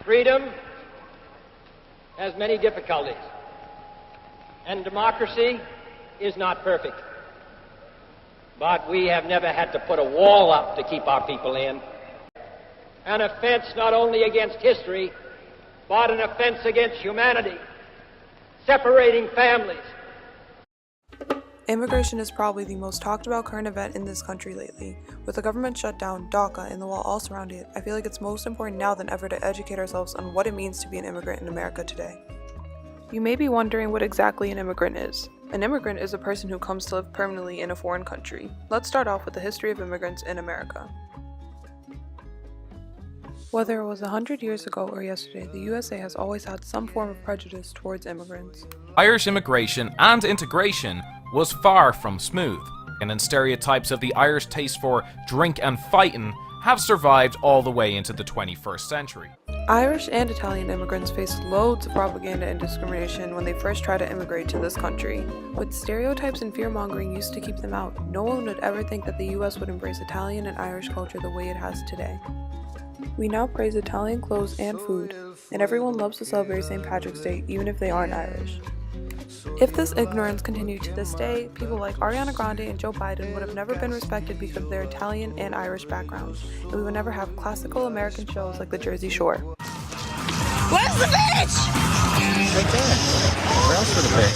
Freedom has many difficulties, and democracy is not perfect. But we have never had to put a wall up to keep our people in. An offense not only against history, but an offense against humanity, separating families. Immigration is probably the most talked about current event in this country lately. With the government shutdown, DACA, and the wall all surrounding it, I feel like it's most important now than ever to educate ourselves on what it means to be an immigrant in America today. You may be wondering what exactly an immigrant is. An immigrant is a person who comes to live permanently in a foreign country. Let's start off with the history of immigrants in America. Whether it was 100 years ago or yesterday, the USA has always had some form of prejudice towards immigrants. Irish immigration and integration was far from smooth, and stereotypes of the Irish taste for drink and fighting have survived all the way into the 21st century. Irish and Italian immigrants faced loads of propaganda and discrimination when they first tried to immigrate to this country. But stereotypes and fear-mongering used to keep them out. No one would ever think that the US would embrace Italian and Irish culture the way it has today. We now praise Italian clothes and food, and everyone loves to celebrate St. Patrick's Day even if they aren't Irish. If this ignorance continued to this day, people like Ariana Grande and Joe Biden would have never been respected because of their Italian and Irish backgrounds, and we would never have classical American shows like the Jersey Shore. Where's the beach? Right there. Where else would it be?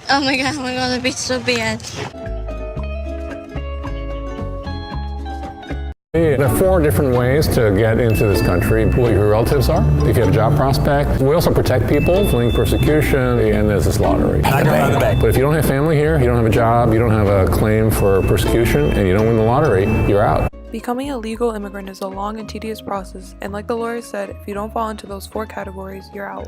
Oh my god, I want to go to the beach so bad. There are 4 different ways to get into this country. Who your relatives are, if you have a job prospect. We also protect people fleeing persecution, and there's this lottery. But if you don't have family here, you don't have a job, you don't have a claim for persecution, and you don't win the lottery, you're out. Becoming a legal immigrant is a long and tedious process, and like the lawyer said, if you don't fall into those 4 categories, you're out.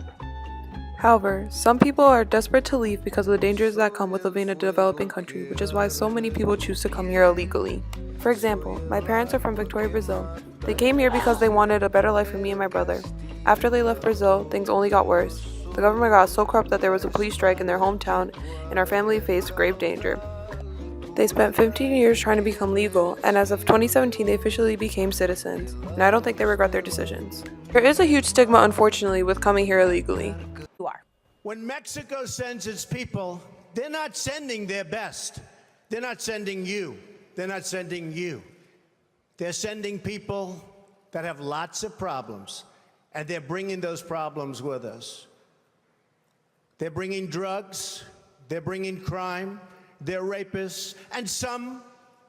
However, some people are desperate to leave because of the dangers that come with living in a developing country, which is why so many people choose to come here illegally. For example, my parents are from Victoria, Brazil. They came here because they wanted a better life for me and my brother. After they left Brazil, things only got worse. The government got so corrupt that there was a police strike in their hometown, and our family faced grave danger. They spent 15 years trying to become legal, and as of 2017 they officially became citizens, and I don't think they regret their decisions. There is a huge stigma, unfortunately, with coming here illegally. When Mexico sends its people, they're not sending their best. They're not sending you. They're not sending you. They're sending people that have lots of problems, and they're bringing those problems with us. They're bringing drugs, they're bringing crime, they're rapists, and some,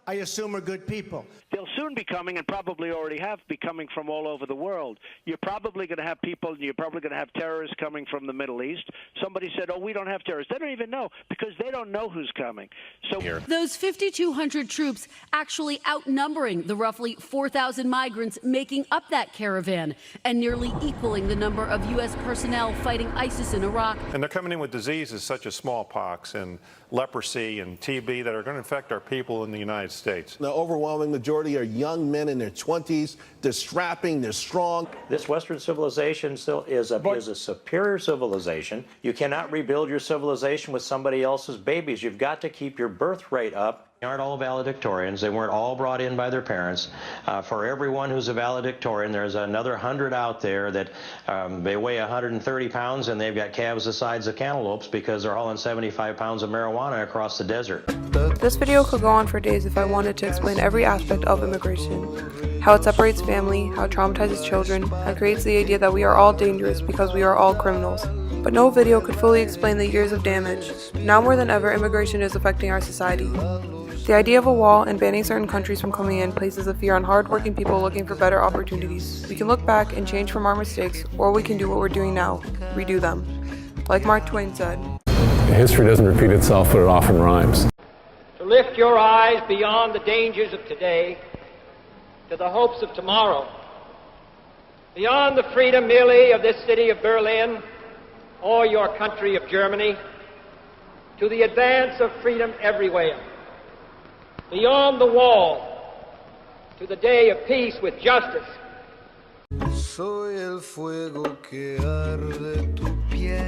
I assume, are good people. They'll soon be coming, and probably already have, be coming from all over the world. You're probably going to have people, and you're probably going to have terrorists coming from the Middle East. Somebody said, oh, we don't have terrorists. They don't even know, because they don't know who's coming. So here, those 5,200 troops actually outnumbering the roughly 4,000 migrants making up that caravan, and nearly equaling the number of U.S. personnel fighting ISIS in Iraq. And they're coming in with diseases such as smallpox and leprosy and TB that are going to infect our people in the United States. The overwhelming majority are young men in their 20s. They're strapping, they're strong. This Western civilization still is a superior civilization. You cannot rebuild your civilization with somebody else's babies. You've got to keep your birth rate up. They aren't all valedictorians. They weren't all brought in by their parents. For everyone who's a valedictorian, there's another 100 out there that they weigh 130 pounds and they've got calves the size of cantaloupes because they're hauling 75 pounds of marijuana across the desert. This video could go on for days if I wanted to explain every aspect of immigration. How it separates family, how it traumatizes children, how it creates the idea that we are all dangerous because we are all criminals. But no video could fully explain the years of damage. Now more than ever, immigration is affecting our society. The idea of a wall and banning certain countries from coming in places a fear on hard-working people looking for better opportunities. We can look back and change from our mistakes, or we can do what we're doing now, redo them. Like Mark Twain said, History doesn't repeat itself, but it often rhymes. To lift your eyes beyond the dangers of today to the hopes of tomorrow, beyond the freedom merely of this city of Berlin or your country of Germany, to the advance of freedom everywhere, beyond the wall, to the day of peace with justice. Soy el fuego que arde tu